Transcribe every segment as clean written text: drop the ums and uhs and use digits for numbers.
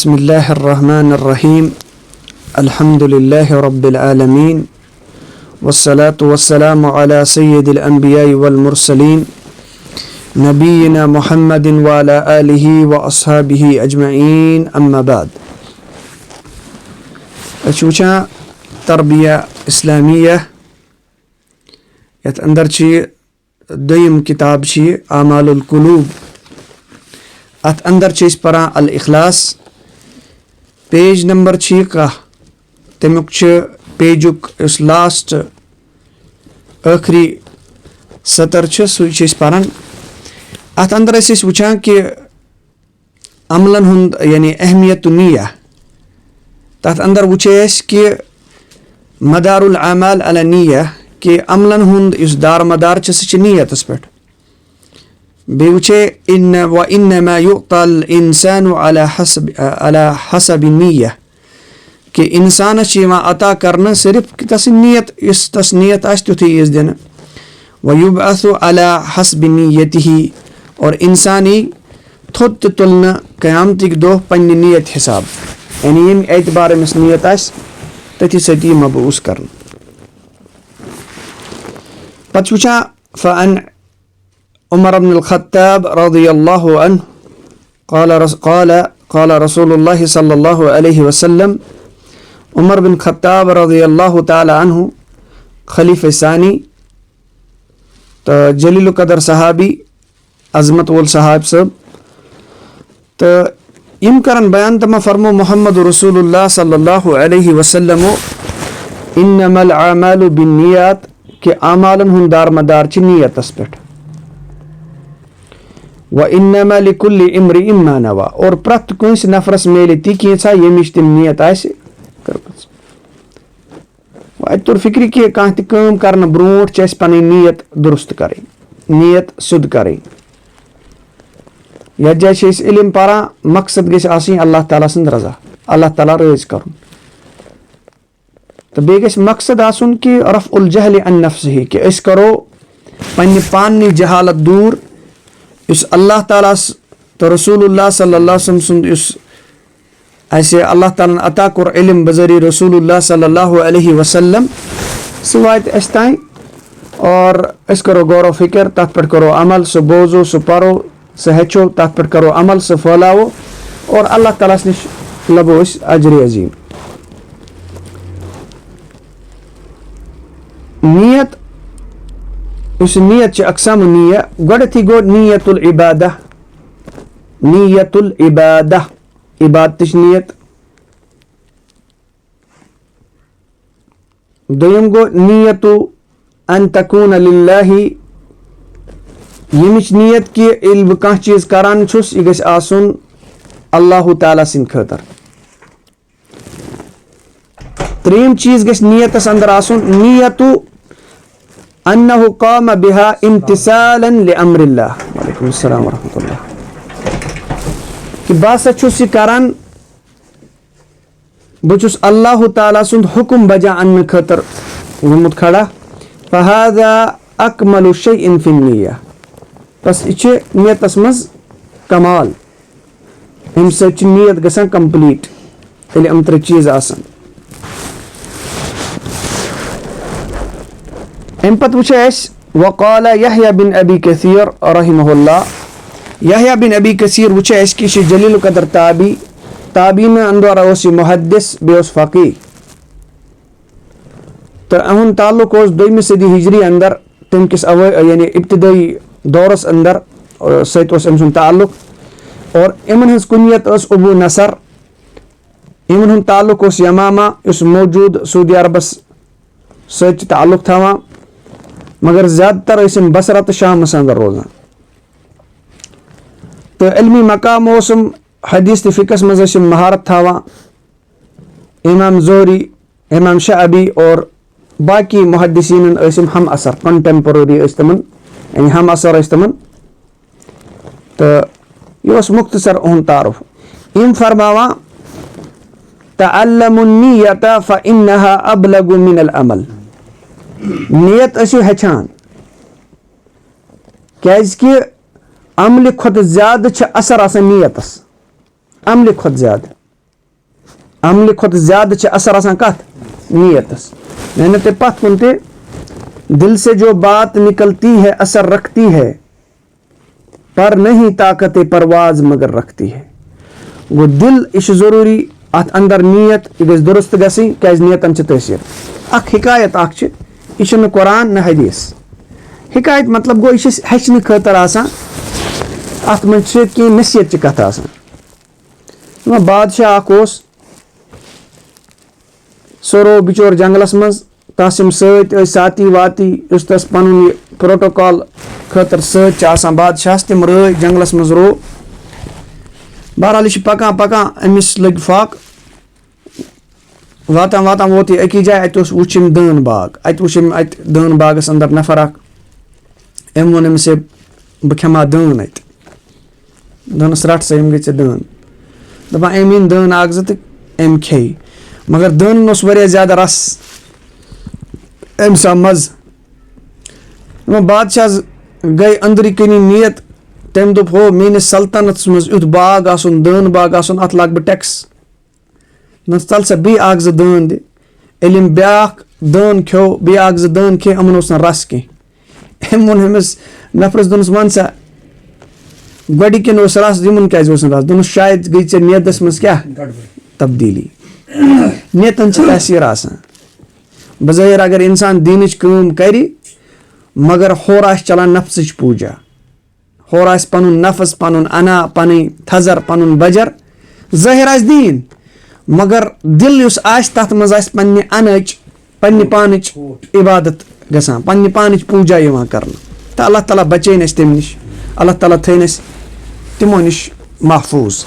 बिस्मिल्लाहिर्रहमानिर्रहीम अल्हम्दुलिल्लाहि रब्बिल आलमीन वस्सलातु वस्सलामु अला सय्यिदिल अंबिया'i वल मुरसलीन नबीना मुहम्मदिन व अला आलिहि व अस्हाबिहि अजमईन अम्मा बाद। वुचान तरबिया इस्लामिया यथ अंदर दोयम किताब आमालुल कुलूब। अत अंदर परान अल इखलास। पेज नंबर 1 तमुक पेजुक उस लास्ट आखिरी सतर सह परान। अत अंदर वुचान कि अमलन हुंद यानी अहमियत निया। तथ अंदर वुचे कि मदारुल आमाल अला निया कि अमलन हुंद इस दार मदार सह नियतस पे। बे वुचे इन्नमा युअतल इंसानु अला हसब निया कि इंसान अता करना सिर्फ तस नियत इस तस नियत तुथी इस दिन व युबअसु अला हसब नियतिही और इंसानी थोत तुलना क़यामतिक दो पन्ने नियत हिसाब यानी यम एतबार अमिस नियत तथि सती मबूस करना। पत वुचा फ़अन उमर इब्न अल-ख़त्ताब रज़ियल्लाहु अन्हु क़ाल रसूलुल्लाह सल्लल्लाहु अलैहि वसल्लम। उमर बिन ख़त्ताब रज़ियल्लाहु ताला अन्हु खलीफ़े सानी तो जलील क़दर सहाबी अज़मत वल सहाब सब तो इम करन बयान तमा फरमो मोहम्मद रसूलुल्लाह सल्लल्लाहु अलैहि वसल्लम इन्नमल आमालु बिन्नियात कि आमालन हुन दार मदार च नियतस पे व इन्नमा लिकुल्लि इम्रिइन मा नवा और प्रत कुंस नफरस मेले ती कैसा यमिश तिम नियत आसे करमस। तुर फिक्री कि कह काम करने ब्रोट पन नियत दुरुस्त करें नियत सुध करें। यथ जाए इल्म परान मकसद गि अल्लाह ताला सद रजा अल्लाह ताला रज कर तो बे मकसद आसन कि रफ़उल जहल अन नफ्सिही कि अस करो पन्ने पानी जहालत दूर इस अल्लाह ताला तो रसूलुल्लाह सल्लल्लाहु अलैहि वसल्लम ऐसे अल्लाह ताला अता कोर इल्म बजरी रसूलुल्लाह सल्लल्लाहु अलैहि वसल्लम सह वात अस ताई और अस करो गौर फिक्र तथ पे करो अमल सह बोजो सह परो सह हेचो तथ पे करो अमल सह फैलावो और अल्लाह ताला निश लबो अजर अजीम। नियत उस नियत अकसाम निया गोडथी गो नियतुल इबादा इबादत नियत। दोयम गो नियतु अन तकून लिल्लाहि यमिच नियत कि इल्म कह चीज करान छुस यह गछ आसुन अल्लाह ताला सिंद खतर। त्रीम चीज गछ नियतस अंदर आसुन नियतु अन्नहु क़ाम बिहा इम्तिसालन लिअम्रिल्लाह वालेकुम अस्सलाम व रहमतुल्लाह कि बास छुस करान बुचुस अल्लाह ताला सुंद हुक्म बजा अन्न खतर गुमुत खड़ा फहादा अकमलु शैइन फिन निय्या बस इछ नियतस मज कमाल हम सच नियत गसन कंप्लीट तेल हम त्रे चीज आसन। अम पत वुचे वक़ाल यहया बिन अबी कसीर रहिमहुल्लाह। यहया बिन अबी कसीर वुचे कि जलील कदर ताबीन अंदर मुहद्दिस बे फ़क़ीह तो अहन ताल्लुक दोयम सदी हिजरी अंदर तम किस यानी इब्तदाई दौरस अंदर सत ताल्लुक और इमन हज कुनियत अबू नसर इमन हुंद ताल्लुक यमामा इस मौजूद सऊदी अरबस सत ताल्लुक थवान मगर ज़्यादातर बसरा तो शामस अंदर रोजान तो इल्मी मकाम हदीस तो फ़िक़स मज महारत थवान। इमाम ज़ोहरी इमाम शाअबी और बाकी मुहद्दिसीन हम असर कंटेम्पररी यानी हम असर तमन तो यह मुख्तसर उन तारुफ इम फरमावा तअल्लमु नियत फ़इन्नहा अबलगु मिनल अमल। नियत हेचान क्या अमल खुद ज्यादा असर नियतस अमल खुद ज्यादा अमल खुद ज्यादा असर आसान कत नीयतस। मैंने ते पत कुन ते दिल से जो बात निकलती है असर रखती है, पर नहीं ताकत परवाज मगर रखती है। गो दिल यह जरूरी अत अंदर नीयत यह दुरुस्त गई क्या नीयतन तसीर। अख हिकायत यह कुरान न हदीस। हिकायत मतलब गो यह हेचन खतर आसान, अत मन कह नसीहत ची कथ आसान। बादशाह अख सो बिचोर जंगलस मज तम साथी वाती तस पन प्रोटोकॉल खतर सत्सान बादशाह तम रई जंगलस मज रो। बहरहाल यह पकान पकान अमिस लग फाक वातान वातान वोत यह अकी जाए अत वुचम दन बाग। अत वुचम अत दन बागस अंदर नफर अख अम वोन अमिस बह खेमा दन अत दनस रट सा गई दन दपान अम इन दन अख जो तो अम खे मगर दन वारिया ज्यादा रस अम सा मज। बादशाह गई अंदर कनी नीयत तम दोप हो मेनिस सल्तनत मज युथ बाग आसन दन बाग आसन अत लाग बह टैक्स न चल सा बी अख जो दन दि यम ब्याख दन खो बी अख जो दन खे अमन ओस न रस कह। अम वोन अमिस नफरस दोनस वन सा गोडिकन ओस रस यमन क्या ओस रस दोनस शायद गई ऐ नीयतस मज क्या तब्दीली। नीयतन तसीर आसान। बज़ाहिर अगर इंसान दीनच कम कर मगर होर आस चलान नफ्सच पूजा, होर आस पनुन नफ्स पनुन अना पन थजर पनुन बजर ज़ाहिर आस दीन मगर दिल युस आस तथ मज आस पन्ने अनच पन्ने पानच इबादत गसान पन्ने पानच पूजा यिवान करन। तो अल्लाह ताला बचैन अस तम निश, अल्लाह ताला थैन अस तिमो निश महफूज।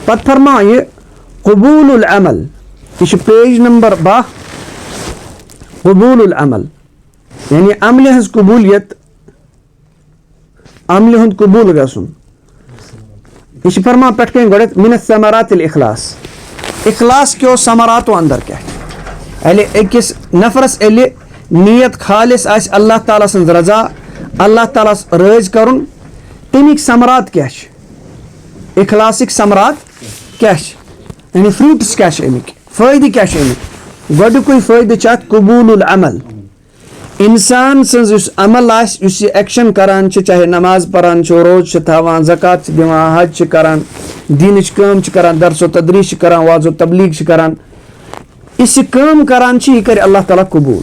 पत फरमाए कबूलुल अमल, यह पेज नंबर 12 कबूलुल अमल यानी अमल हज कबूलियत, अमल हुंद कबूल गसुन। यह फरमा पे गो मिन समरातिल इखलास, इखलास क्यों समरातो अंदर क्या अकिस नफरस नीयत खालिस आस अल्लाह ताला सन्ज रजा अल्लाह ताला राज करुन तमिक समरात क्या इखलासिक समरात क्या यानी फ्रूट्स क्या अमिक फायदे क्या अमिक। गोडुकुई फायदे कबूलुल अमल, इंसान सन्ज अमल आस एक्शन करान चाहे नमाज परान रोज थवान ज़कात दिवान हज करान दीनच काम करान दरसो तदरीस करान वाजो तबलीग करान इस काम करान यह कर अल्लाह ताला कबूल।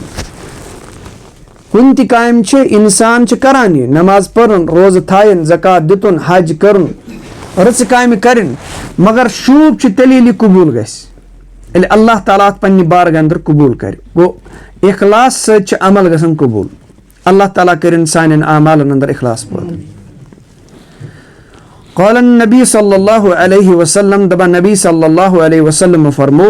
कुन ति काम इंसान करान यह नमाज पढ़न रोज थायन ज़कात दितुन हज करन रच काम करें मगर शूब तेल कबूल गल अल्लाह ताला पन्ने बारगाह अंदर कबूल कर। गो इखलास सच अमल गसन कबूल। अल्लाह ताला करें सान आमालन अंदर इखलास पैदा। क़ाल नबी सल्लल्लाहु अलैहि वसल्लम, दबा नबी सल्लल्लाहु अलैहि वसल्लम फरमो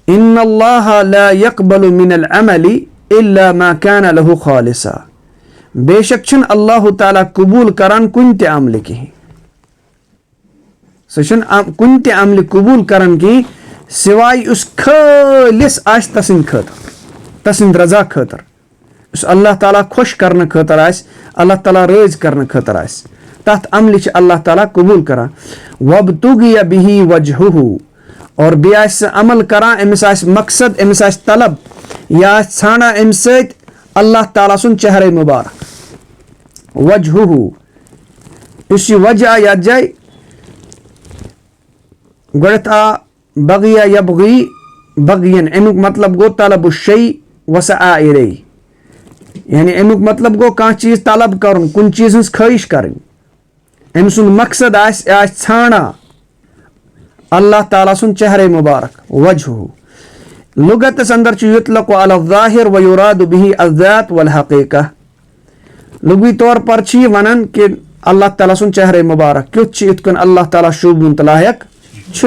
इन्नल्लाह ला यक़बलु मिनल अमली इल्ला मा कान लहु खालिसा, बेशक छन अल्लाह ताला कबूल करान कुन ते अमल की कुन ते अमल कबूल करान की सिवाय उस खालिस आस तसिंद खतर तसिंद रजा खतर उस अल्लाह ताला खुश करने खतर आस अल्लाह ताला राज करने खतर आस तथ अमल अल्लाह ताला कबूल करा। वब्तुगिया बिही वजहुहु, और बे आस अमल करा अमिस आस मकसद अमिस आस तलब या छाना अम सत अल्लाह ताला सुन चेहरे मुबारक। वजहुहु उस वजह याद जाए गोड़त आ बगिया यबगी बगियन अमुक मतलब गो तलब शई वसा इले यानी अमुक मतलब गो कह चीज तलब कर कुन चीज हज ख्वाहिश कर अम सुन मकसद आस छाना अल्लाह ताला सुन चेहरे मुबारक। वजहु लुगतस अंदर युतलक़ु अला ज़ाहिर व युरादु बिही अज़्ज़ात वल हक़ीक़ह, लुगी तौर पर वनन कि अल्लाह ताला सुन चेहरे मुबारक क्युत इतकन अल्लाह ताला शोभुन तलायक छ।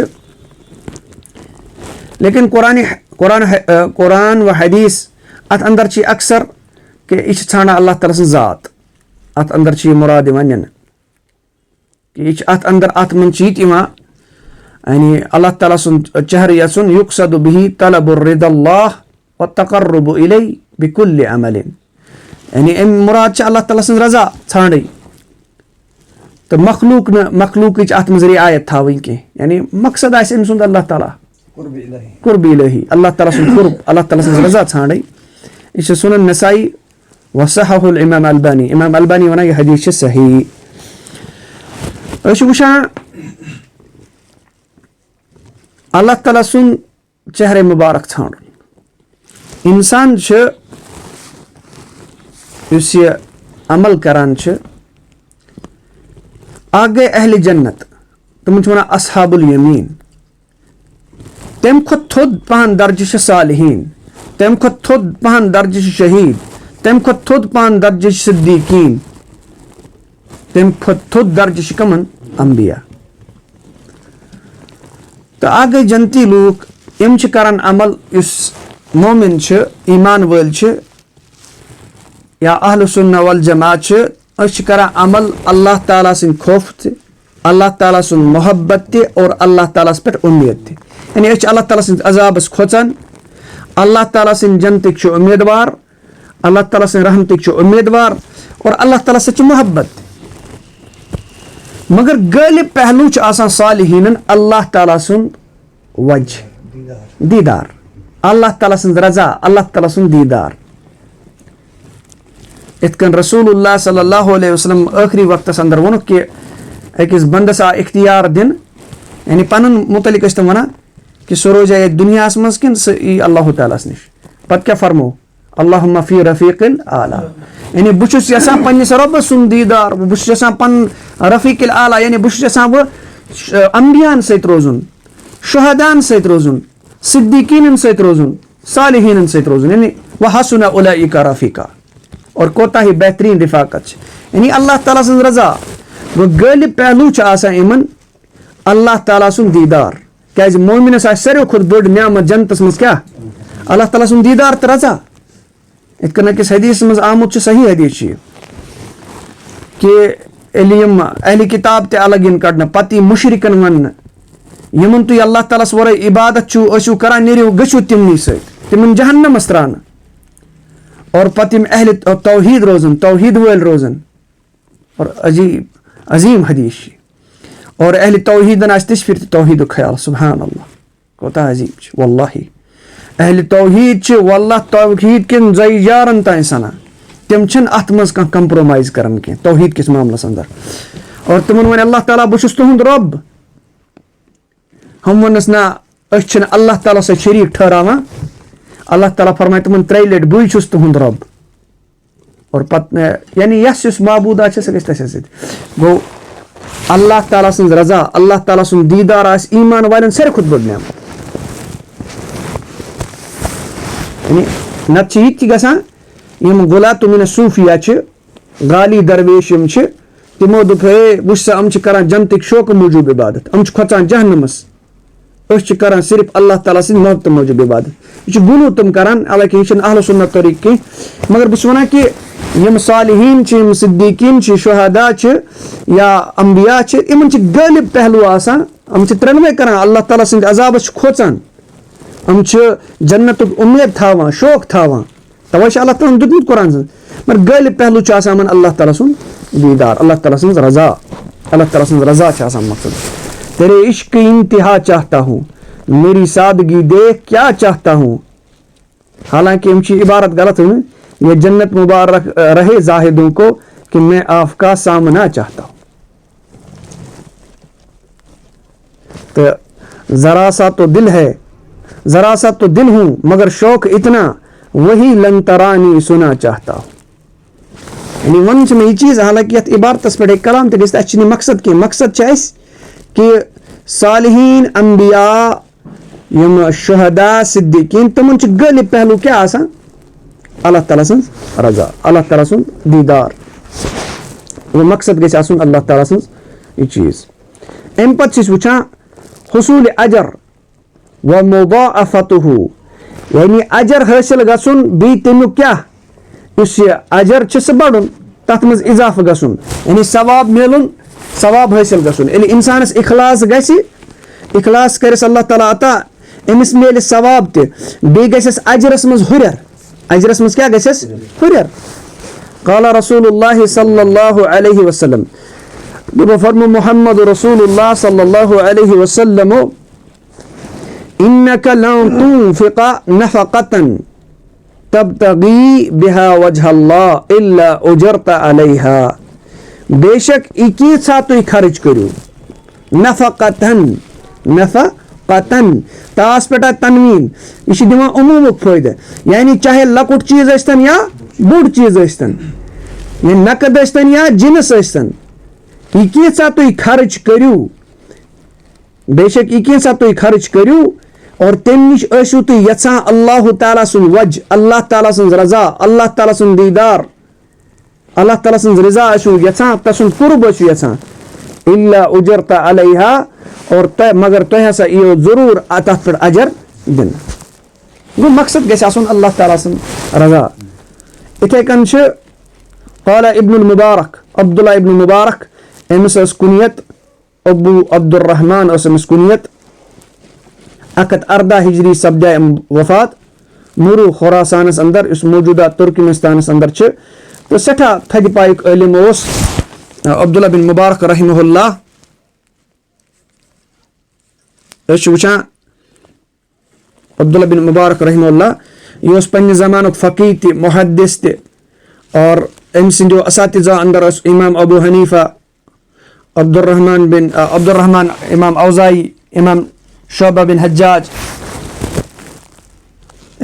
लेकिन कुरान व हदीस अत अंदर अक्सर कि यह छाना अल्लाह ताला सं ज़ात अत अंदर मुराद वन कि यह अत अंदर अत मन यानी अल्लाह ताला सुन चेहरे यसुन युक़सदु बिही तलबुर रिदल्लाह व तक़र्रुबु इलैहि बिकुल्लि अमलिन, यानी मुराद अल्लाह ताला सं रजा छाड़ी तो मखलूक न मखलूक अत मज रियायत थावी कह यानी मकसद आम सुंद अल्लाह ताला कुर्ब इलाही अल्लाह ताला सुन कुर्ब अल्लाह ताला सुन रजा छाड़े यह सुनन नसाई वसहहुल इमाम अलबानी वना यह हदीस सही वुचान अल्लाह ताला सुन चेहरे मुबारक छाड़ इंसान युस यह अमल करान आगे अहले जन्नत तम वन असहाबुल यमीन तम खुद थोद पहन दर्ज सालिहीन तम खुद थोद पहन दर्ज शहीद तम खुद थोद पहन दर्ज सिद्दीकीन तम खुद थोद दर्ज कमन अंबिया तो आगे जनती लूक यम करान अमल इस मोमिन ईमान वल या अहल सुन्ना वल जमात करान अमल अल्लाह ताला सिंद खौफ अल्लाह ताला सुन मोहब्बत और अल्लाह ताला पे उम्मीद यानी अल्लाह ताला सिंद अजाबस खोचान अल्लाह ताला सिंद जन्नतिक उम्मीदवार अल्लाह ताला सिंद रहमतिक उम्मीदवार और अल्लाह ताला से मोहब्बत मगर गालिब पहलू आसान सालिहीन अल्लाह ताला सुन वजह दीदार अल्लाह ताला सुन रजा अल्लाह ताला सुन दीदार इतकन रसूलुल्लाह सल्लल्लाहु अलैहि वसल्लम आखिरी वक्त अंदर वोन कि अकिस बंदस आ इख्तियार दिन यानी पन मुतलिक तम वन कि सह रोजा ये दुनिया मज कि सह अल्लाह ताला निश पत क्या फरमो अल्लाहुम्मा फी रफीकिल आला यानी बहुत यसान पन्निस रब्बस सुन दीदार बहुत यसान पन रफीकिल आला यानी बहुत यसान वो अंबियान सहित रोजुन शुहदान सहित रोजुन सिद्दीकीन सहित रोजुन सालिहीन सहित रोजुन यानी वह हसुना उलाइका रफीका और कोता ही बेहतरीन रिफाकत यानी अल्लाह ताला सुन रजा वो गालिब पहलू इमन अल्लाह ताला सुन दीदार क्या मोमिनस सारे खुद बड़ नियामत जनतस मज क्या अल्लाह ताला सुन दीदार तो रजा इतकन अकिस हदीस मज आमुत सही हदीस कि अहली किताब ते अलग इन कड़न पति मुशरिकन वन यमन तुम अल्लाह ताला वर इबादत करान नीरियो गु तिमनी समन जहन्नमस त्रान और पतिम अहल तौहीद रोजन तौहीद वल रोजन और अजीम हदीस और अहल तौहीदन तिस फिर तौहीद ख्याल सुभान अल्लाह कोता अजीम वल्लाहि अहल तौहीद वल्लाह तौहीद किन जयजारन तान सना तम अत मज कह कंप्रोमाइज करान कह तौहीद किस मामलस अंदर और तिमन वन अल्लाह ताला बहुत तुहद रब हम वनस ना अल्लाह ताला से शरीक ठहरावान अल्लाह ताला फरमाए तुम 3 लट बुई तुहद रब और पत यानी यस महबूदा गो अल्लाह ताला सं रजा अल्लाह ताला सुन दीदार ईमान वालन सारे खुद बड़ नियामत यानी नत गसान यम गुलात मिन सूफिया गाली दरवेश तिमो दुप हे वुस अम करान जन्नतिक शौक मूजूब इबादत अम खोचान जहन्नमस करान सिर्फ अल्लाह ताला सिंद मोहब्बत मूजूब इबादत यह गुलू तुम करान हालांकि यह अहल सुन्नत तरीक कह मगर बस वन कि यम सालिहीन यम सिद्दीकीन शुहदा या अंबिया इन गालिब पहलू आसान अम त्रेनवे करान अल्लाह ताला सिंद अजाबस खोचान अम जन्नत उम्मीद थावान शौक थावान तवे अल्लाह ताला दुतमुत कुरान मगर गालिब पहलू आसान अल्लाह ताला सुन दीदार अल्लाह ताला सुन रजा अल्लाह ताला सुन रजा मकसद तेरे इश्क की इंतहा चाहता हूँ मेरी सादगी देख क्या चाहता हूँ हालांकि इनकी इबारत गलत हुई ये जन्नत मुबारक रहे जाहिदों को कि मैं आपका सामना चाहता हूँ तो जरा सा तो दिल है जरा सा तो दिल हूँ मगर शौक इतना वही लंतरानी सुना चाहता हूँ यानी वन में यह चीज़ हालांकि यथ इबारत पे कलाम तो मकसद के मकसद कि सालिहीन अंबिया यम शुहदा सिद्दीकीन तमन गालिब पहलू क्या आसान अल्लाह ताला सुन रजा अल्लाह ताला सुन दीदार वो मकसद गई आसन अल्लाह ताला सुन यह चीज़ अम पे वुचान हुसूल अजर व मुदाअफतुहु यानी अजर हासिल गसुन बी तमिक क्या उस अजर बढ़ुन तथ मज इजाफा गसुन यानी सवाब मिलुन सवाब हासिल गसुन यदि इंसानस इखलास गसी इखलास करस अल्लाह ताला अता अमिस मिले सवाब ते बे गसस अजरस मज हुरर अजरस मज क्या गसस हुरर क़ाला रसूलुल्लाह सल्लल्लाहु अलैहि वसल्लम फरमो मोहम्मद रसूलुल्लाह सल्लल्लाहु अलैहि वसल्लम इन्नका लन तुनफिका नफकतन तबतगी बिहा वजहल्लाह इल्ला उजरता अलैहा। बेशक इकीसा तुम खर्च करो नफकतन नफकतन तास पे तनवीन यह दिवान उमूमुक फायदा यानी चाहे लकुट चीज अस्तन या बुड़ चीज अस्तन नकद अस्तन या जिनस अस्तन इकीसा तुम खर्च करो बेशक इकीसा तुम खर्च करो और तम निश ऐसु तुम यछान अल्लाह ताला सुन वज अल्लाह ताला सुन रजा अल्लाह ताला सुन दीदार अल्लाह ताला सुन रजा ऐसु यछान तसुन कुर्ब ऐसु यछान इल्ला उजरता अलैहा और तय मगर तह हसा यो जरूर तथ पे अजर दिन गो मकसद गस आसन अल्लाह ताला सुन रजा। इथे कन क़ाला इब्नुल मुबारक अब्दुल्लाह इब्न मुबारक अमिस कुनियत अबू अब्दुर्रहमान अमिस कुनियत 114 हिजरी सब्दा वफात मुरु खुरासानस अंदर इस मौजूदा तुर्कमेनिस्तानस अंदर तो सठा थज पायुक इल्म ओस अब्दुल्लाह बिन मुबारक रहमहुल्लाह वुचान अब्दुल्लाह बिन मुबारक रहमहुल्लाह यह पन्ने ज़मानुक फ़क़ीह ते मुहद्दिस ते और अम सिंदो असातिज़ा अंदर इमाम अबू हनीफा अब्दुर्रहमान इमाम औज़ाई इमाम शोबा बिन हज्जाज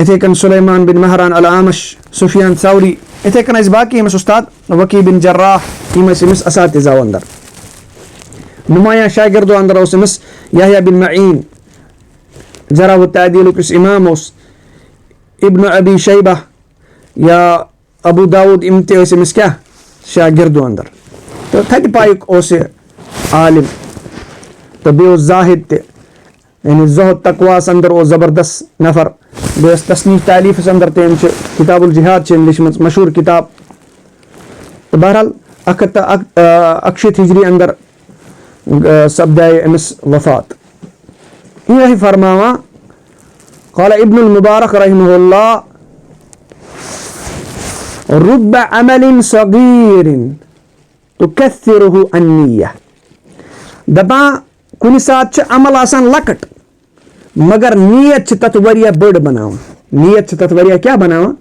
इथे कन सुलेमान बिन महरान अल आमश सुफियान सौरी इथे कन बाकी अमिस उस्ताद वकी बिन जर्राह अमिस असातिज़ा अंदर नुमाया शागिर्दो अंदर अमिस यहया बिन मईन जरा व तादील किस इमाम उस इब्न अबी शैबा या अबू दाऊद इमते अमिस क्या शागिर्दो अंदर तो थज पायुक ओस आलिम तो बे जाहिद ते यानी ज़ुहद तकवास अंदर ओ ज़बरदस्त नफर बेस तस्नीफ तालीफ अंदर तेम किताबुल जिहाद लिखमत मशहूर किताब तो बहरहाल 161 हिजरी अंदर सब्दाए अमिस वफात यही फरमावा क़ाला इब्नुल मुबारक रहमहुल्लाह रुब्ब अमलिन सगीरिन तुकस्सिरुहु अन्निय्यह दपा कुन सात अमल आसान लकट मगर नीयत तथ वरिया बड़ बनावन नीयत तथ वरिया क्या बनावन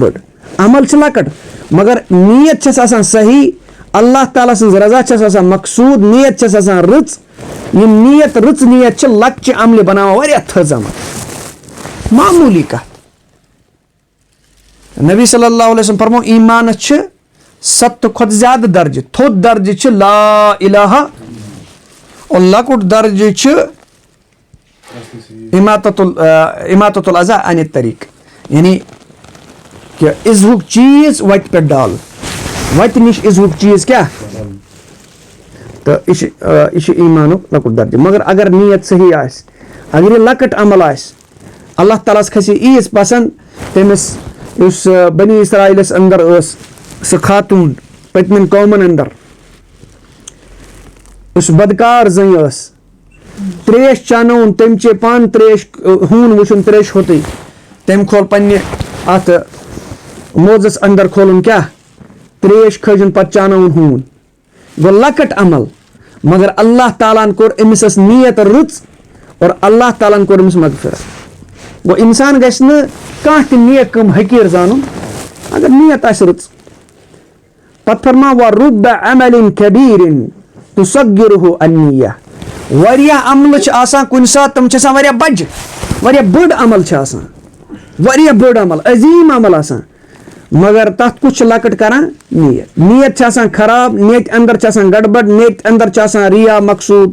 बड़ अमल लकट मगर नीयत आसान सही अल्लाह ताला सं रजा आसान मकसूद नीयत आसान रच ये नीयत रच नीयत लक्च अमल बनावा वरिया थज अमल मामूली कत नबी सल्लल्लाहु अलैहि वसल्लम फरमो ईमान 7 खुद ज्यादा दर्ज थोद दर्ज ला इलाहा और लकुट दर्ज इमाततुल अज़ा अन तरीक यानी कि इज़हुक चीज वत पे डाल वत निश इज़हुक चीज क्या तो इश ईमानुक लकुट दर्ज मगर अगर नीयत सही आस अगर यह लकट अमल आस अल्लाह ताला खसी ईज पसंद तमिस उस बनी इसराइलस अंदर स खातून पतमन कौमन अंदर उस बदकार जन त्रेश चानोन तम चे पान त्रेश हून वुचुन त्रेश होते तम खोल पन्ने अत मोजस अंदर खोलन क्या त्रेश खजन पत चानोन हून गो लकट अमल मगर अल्लाह तालान कोर अमिस नीयत रुच और अल्लाह तालान कोर अमिस मगफिरत गो इंसान गस न काह त नेक कम हकीर जानन अगर नीयत आस रुच पत फरमा व रुब्ब अमलिन कबीरिन तुसग्गिरुहु अन्निय्यह वरिया अमल आसान कुन सात तम आसान वरिया बज वरिया बड़ अमल आसान वरिया बड़ अमल अजीम अमल आसान मगर तथ कुछ लकट करान नीयत नीयत आसान खराब नीयत अंदर आसान गड़बड़ नीयत अंदर आसान रिया मकसूद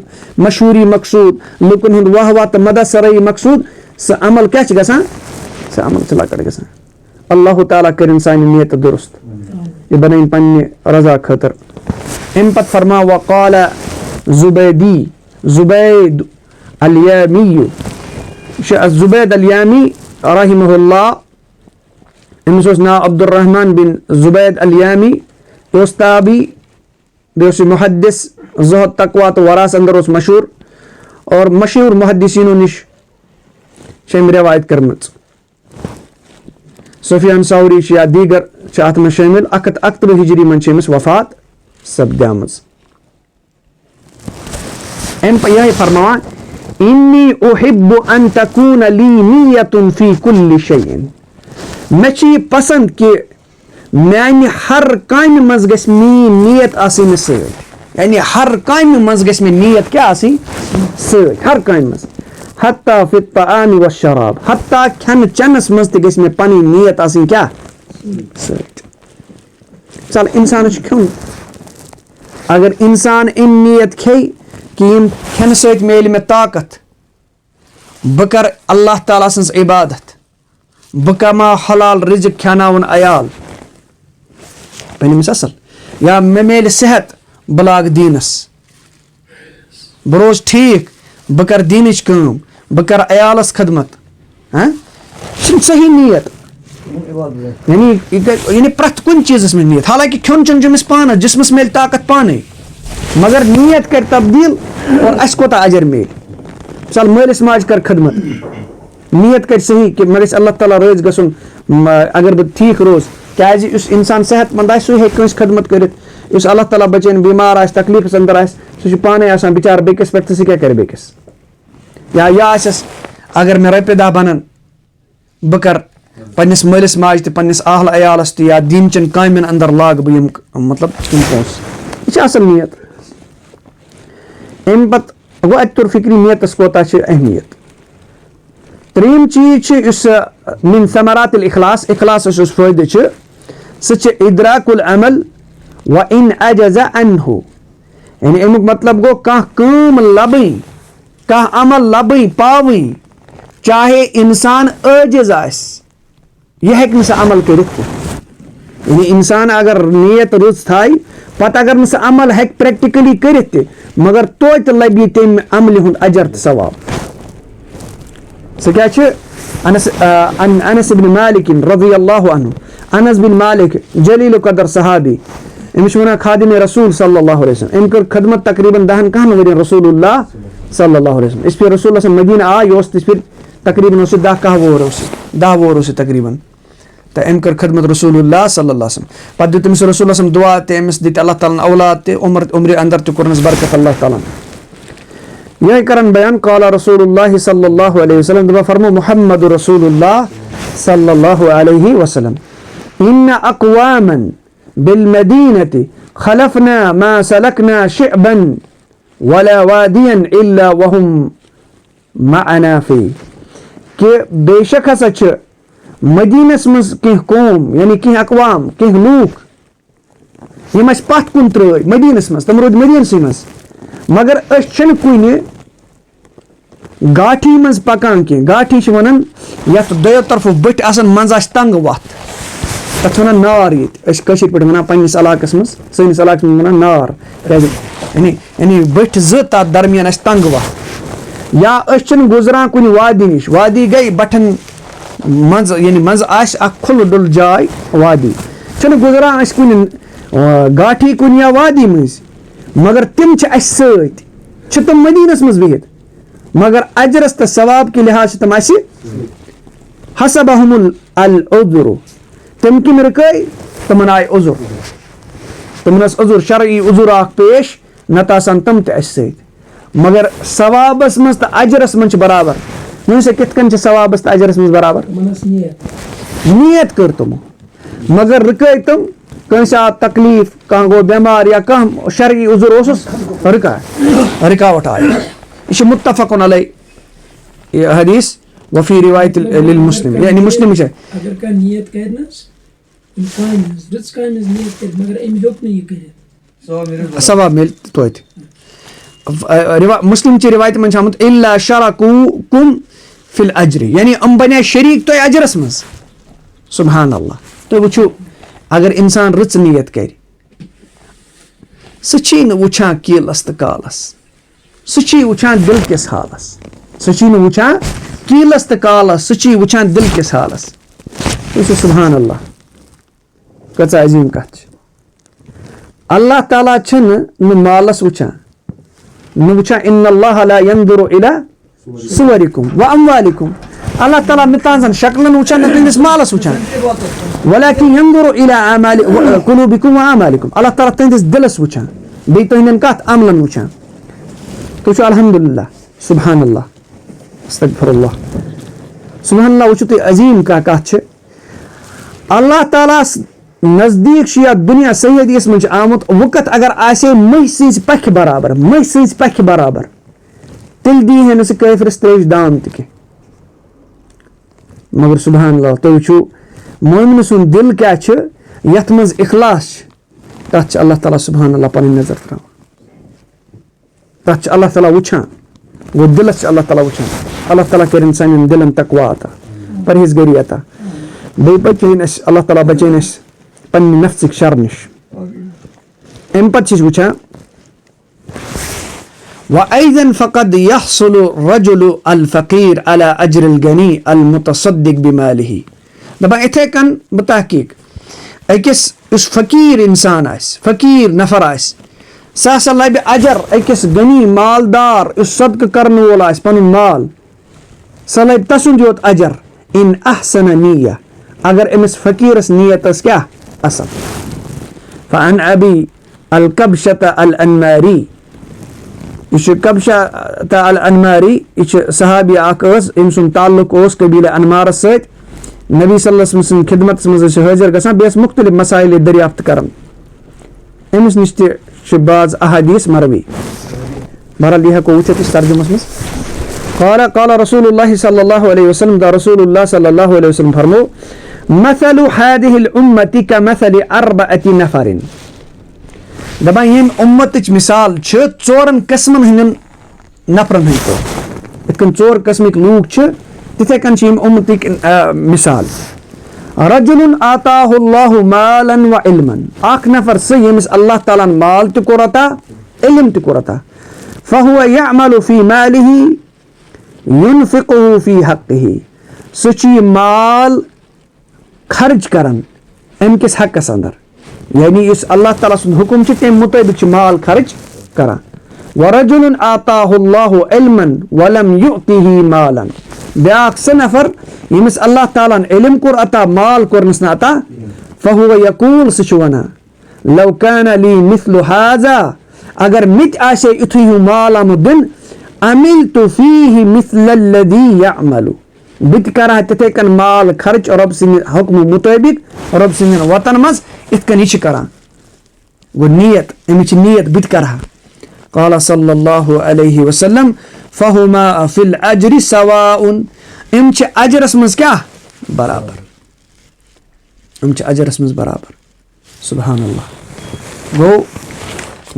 मशहूरी मकसूद लुकन हुंद वाह तो मदसरई मकसूद स अमल क्या गसान स अमल लकट गसान अल्लाह ताला करिन सानी नीयत दुरुस्त ये बनाइन पन्ने रजा खतर इन पत फरमा वक़ाल ज़ुबैद अल-यामी ज़ुबैद अल-यामी रहमहुल्लाह इनस ना अब्दुर्रहमान बिन ज़ुबैद अल-यामी ताबी बेस मुहद्दिस ज़ुहद तकवा तो वरास अंदर मशहूर और मशहूर मुहद्दिसीनो निश शम रिवायत करमच सुफियान सौरी या दीगर अत में शामिल 161 हिजरी मन वफात सपदामज अम यह फरमावान इन्नी उहिब्बु अन तकून ली नियतुन फी कुल्लि शैइन। मे छ यह पसंद कि म्यानि हर कामि मज गछ मीन नियत आसिन सत। यानी हर कामि मज गछ मे नियत क्या आसिन सत, हर कामि मज। हत्ता फि त्ताआमि व शराब, हत्ता खन चनस मज ते गछ मे पनी नियत आसिन क्या सत। चल इंसान खेन, अगर इंसान इन नियत खे कि यम खेन सत मेल मे ताकत, बह कर अल्लाह ताला सन्स इबादत, बह कमा हलाल रिज़्क खेनावन अयाल पनिस असल, या मे मेल सेहत बह लाग दीनस, बह रोज ठीक, बह कर दीनच काम, बह कर अयालस खदमत। सही नियत यानी प्रथ कुन चीज़ में नियत। हालांकि खेन चुन जमिस पान जिसमस मेल ताकत पाने, मगर नियत कर तब्दील और अस कोता अजर मेल। चल मालिस माज कर खदमत, नियत कर सही कि मे अल्लाह ताला रोज गसुन, अगर बह ठीक रोज क्या इंसान सेहतमंद आए सह हेक खदमत कर, अल्लाह ताला बचन बीमार आस तकलीफस अंदर आस सह पाने आसान बिचार बेकिस पे सह क्या कर बेकिस। या आसस अगर मे रपे दह बनन बह कर पन्निस मालिस माज ते पन्निस आहल अयालस ते या दीन चन कामन अंदर लाग बह यम मतलब तुम पोस, यह असल नियत। अम पत गो अत तुर फिक्री नियतस कोता अहमियत। त्रीम चीज मिन समरातिल इखलास, इखलास फायदे सह इदराकुल अमल व इन अजज़ अन्हु। यानी अमुक मतलब गो कह काम लबई, कह अमल लबई पावई, चाहे इंसान अजिज आस, यह हेक सह अमल कर। यानी इंसान अगर नियत रुज थाई पत अगर सह अमल हेक प्रैक्टिकली कर, मगर तो लबि तम अमल हुंद अजर तो सवाब। सह क्या अनस बिन मालिक रज़ियल्लाहु अन्हु, अनस बिन मालिक जलील कदर सहाबी, अमिस वन खादिम रसूल सल्लल्लाहु अलैहि वसल्लम, अम कर खदमत तकरीबन 10 कहन वरियन रसूलुल्लाह सल्लल्लाहु अलैहि वसल्लम। इस पे रसूल मदीना आय फिर तकरीबन 10 वोर तकरीबन, तो अम कर खदमत रसूलुल्लाह सल्लल्लाहु अलैहि वसल्लम। पत दित रसूल दुआ ते अमिस दित अल्लाह ताला औलाद ते उम्र अंदर ते कोरनस बरकत अल्लाह ताला। यह करन बयान काला रसूलुल्लाह सल्लल्लाहु अलैहि वसल्लम, दबा फरमो मुहम्मद रसूलुल्लाह सल्लल्लाहु अलैहि वसल्लम, इन्न अक़वामन बिल मदीनति खलफना मा सलकना शिअबन वला वादियन इल्ला वहुम मअना फी। कि बेशक हसा छ मदीनस मज कह कौम, यानी कह अक़वाम, कह लूक यम पत कुन त्रय मदीनस मज, तम रोद मदीनसै मज, मगर कुन गाठी मज पकान कह। गाठी वनान यथ दो तरफ बट आसान मज तंग वत, तथ वन नार, ये पे वन पन्निस इलाकस मज, सैनिस इलाकस मज वन नार, यानी बट तथ दरमियान तंग वत। या गुजरान कुन वादी निश, वादी गई बटन मज, यानी मज खुल डुल जाय वादी, गुजरान कुन गाठी कुन या वादी मज, मगर तिम सत तम मदीनस मज बिहित, मगर अजरस तो सवाब के लिहाज से तम हसबहुमुल अल उज़्र, तम किम रकई तमन आय उज़्र, तमन उज़्र शरई उज़्र आख पेश नतासन तम ते सत, मगर सवाबस मज तो अजरस मज बराबर। वन से कित कन सवाबस तो अजरस मज बराबर, नियत कर तुम, मगर रकई तुम कंस आ तकलीफ, कह गो बेमार या कह शरई उज़्र रुकावट आय। यह मुत्तफ़क़ुन अलैह हदीस वफ़ी रिवायत लिल मुस्लिम, यानी मुस्लिम है। अगर का नियत करनस इंसान रिच का नियत कर, मगर एम होक नहीं कर सवाब मिल तो मुस्लिम ची रिवायत मन आमुत इल्ला शरकुकुम फिल अजरी, यानी अम बने शरीक तो अजरस मज। सुभान अल्लाह। तो वुचो अगर इंसान रच नियत कर, सह वुचान कीलस तो कालस, सह वुचान दिल किस हालस, सह वुचान कीलस तो कालस, सह वुचान दिल किस हालस। सुभान अल्लाह, कच अजीम कथ। अल्लाह ताला न मालस वुचान, न वुचान इन्नल्लाह ला यंजुरु इला सुवरिकुम व अमवालिकुम। अल्लाह ताला मितान शक्लन वुचान, न तुंदिस मालस वुचान, वलाकिन यंजुरु इला कुलूबिकुम व अमालिकुम। अल्लाह ताला तुंदिस दिलस वुचान, बे तुहंदन कथ अमलन वुचान। तो अल्हम्दुलिल्लाह सुबहानल्लाह अस्तगफिरुल्लाह सुबहानल्लाह वो तुम अजीम का कथ अल्लाह ताला नजदीक या दुनिया सही हदीस में आमुत वक़्त अगर आसे मह सज पख बराबर मह सज पख बराबर तिल दी है नस काफिरस त्रेश दाम तक मगर सुबहानल्लाह तो वो मोमिन सुन दिल क्या यथ मज इखलास तथ अल्लाह ताला सुबहानल्लाह पन नजर त्रान तथ अल्लाह ताला वुचान वो दिलस अल्लाह ताला वुचान अल्लाह ताला कर सान दिलन तकवा अता परहेजगारी अता बे बचन अल्लाह ताला बचन पन्ने नफ्सिक शर निश अम पे वुचान वअइज़न फ़क़द यहसुलु रजुलु अल फ़क़ीर अला अज्रिल गनी अल मुतसद्दिक़ बिमालिही दपा इथे कन बतहकीक अकिस उस फ़कीर इंसान फ़कीर नफर सह लबि अजर अकिस गनी मालदार उस सदक़ करने वोल पन माल सह लबि तसुंद योत अजर इन अहसन निय्या अगर अमिस फ़कीरस नियत क्या असल फ़अन अबी अल कबशत अल अन्मारी यह कबशा अल अन्मारी यह सहाबी अम सुन ताल्लुक कबील अनमार सत नबी सल्लल्लाहु अलैहि वसल्लम खिदमत मज हाजिर गसान बेस मुख्तलिफ मसाइल दरियाफ्त कर अमिस नश बाज अहादीस मरवी बहरहाल यह हेको वुचित तर्जुमस मज क़ाल क़ाल रसूलुल्लाह सल्लल्लाहु अलैहि वसल्लम दा रसूलुल्लाह सल्लल्लाहु अलैहि वसल्लम फरमो मसलु हादिहिल उम्मति कमसलि अर्बअति नफरिन दपा यम उम्मतच मिसाल चोरन किस्मन हंदन नफरन हंद इतकन चोर किस्मिक लूक तिथे कन यम उम्मतिक मिसाल रजुलन आताहुल्लाहु मालन व इल्मन अख नफर से यमिस अल्लाह ताला माल त कोरता इल्म त कोरता फहुव यअमलु फी मालिही युनफिकुहु फी हक़्क़िही सची माल खर्च करन अमकिस हक़स अंदर यानी इस अल्लाह ताला सुन हुकुम तम मुताबिक माल खर्च करान वरजुलन आताहुल्लाहु इल्मन वलम युअतिही मालन ब्याक से नफर यमिस अल्लाह ताला इल्म कोर अता माल कोरनस न अता फहुव यकूल सह वना लव कान ली मिस्लु हाजा अगर मित आशे इथु माल आम दिन अमिलतु फीही मिस्लल्लज़ी यअमलु बित करा तिथे कन माल खर्च रब सिंद हुक्म मुताबिक रब सिंद वतन मज इतकन यह करा गो नियत अमिच नियत बित करा क़ाल सल्लल्लाहु अलैहि वसल्लम फहुमा फिल अज्रि सवाउन इम अजरस मज क्या बराबर इम अजरस मज बराबर सुबहानल्लाह गो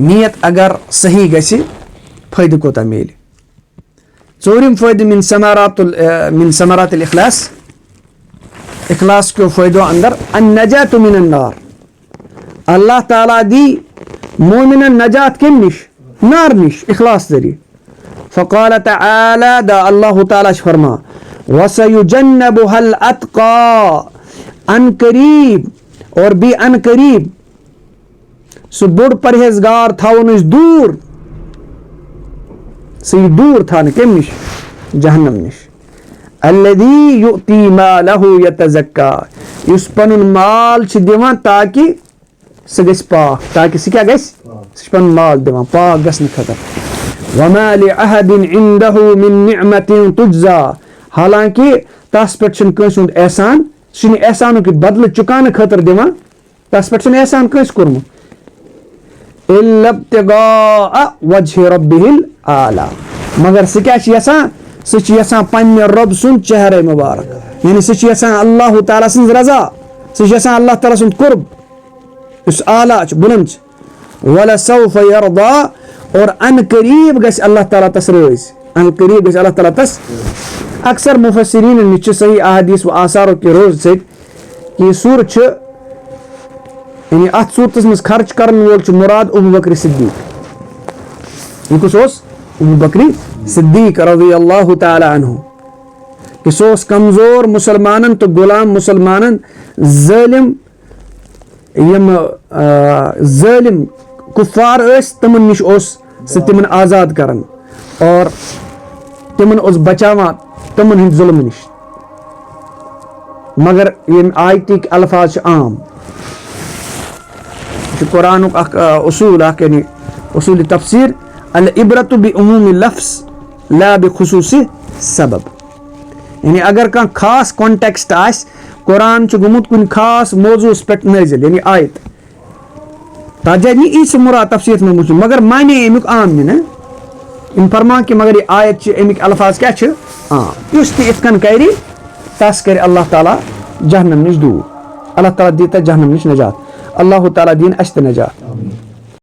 नियत अगर सही गसी फायदे कोता मिले चोरिम फायदे मिन समरातिल इखलास इखलास के फायदों अंदर अन्नजात मिनन नार अल्लाह ताला दी मोमिनन नजात किम निश नार निश इखलास जरिए फ़क़ाल तआला दा अल्लाह ताला फरमा वसयुजन्नबुहल अत्क़ा अन करीब और भी अन करीब सु बोड़ परहेजगार थावन दूर सही दूर था न कम निश जहन्नम निश अल्लज़ी युअती मालहु यतज़क्का युस पनुन माल छ दिवान ताकि सह गस पाक ताकि सह क्या गस सह पनुन माल दिवान पाक गसन खतर वमा लिअहदिन इंदहु मिन निअमतिन तुज्जा हालांकि तस पे कस एहसान सह एहसानुक बदल चुकान खतर दिवान तस पे एहसान कस कोरमुत इल्ला इब्तिगा वजहि रब्बिहिल आला मगर सह क्या यसान सह यसान पन्ने रब सुन चेहरे मुबारक यानी सह यसान अल्लाह ताला सिंज रजा सह यसान अल्लाह ताला सुन कुर्ब उस आला बुलंद वला सौफ यरदा और अन करीब गस अल्लाह ताला तस रोज अन करीब गस अल्लाह ताला तस अक्सर मुफस्सिरीन निच सही अहादीस व आसार के रोज से कि सूर यानी अत सूरत मज खर्च कर वोल मुराद अबू बकर सिद्दीक यह कुछ अबू बकर सिद्दीक रज़ी अल्लाह ताला अन्हु कि सह कमजोर मुसलमानन तो गुलाम मुसलमानन जालिम जालिम कुफार तमन निश सह तिमन आजाद करन और तिमन बचावान तमन हिंद जुल्म निश मगर यम आयतिक अल्फाज आम कुरानुक उसूल यानी उसूल तफसीर अल इब्रतु बि उमूमि लफ्ज़ ला बिखुसूसी सबब। यानी अगर कह खास कॉन्टेक्स्ट आस, कुरान गुमुत कुन खास मौजूस पे नाजिल यानी आयत, तजा यी मुराद तफसीर में मुझे, मगर माने अमुक आम ना इन फरमा कि मगर ये आयत अमिक अल्फाज क्या आम, उस इत कर तस कर अल्लाह ताला जहन्नम नश दूर, अल्लाह ताला दी जहन्नम नश नजात, अल्लाह ताला दीन अस नजात।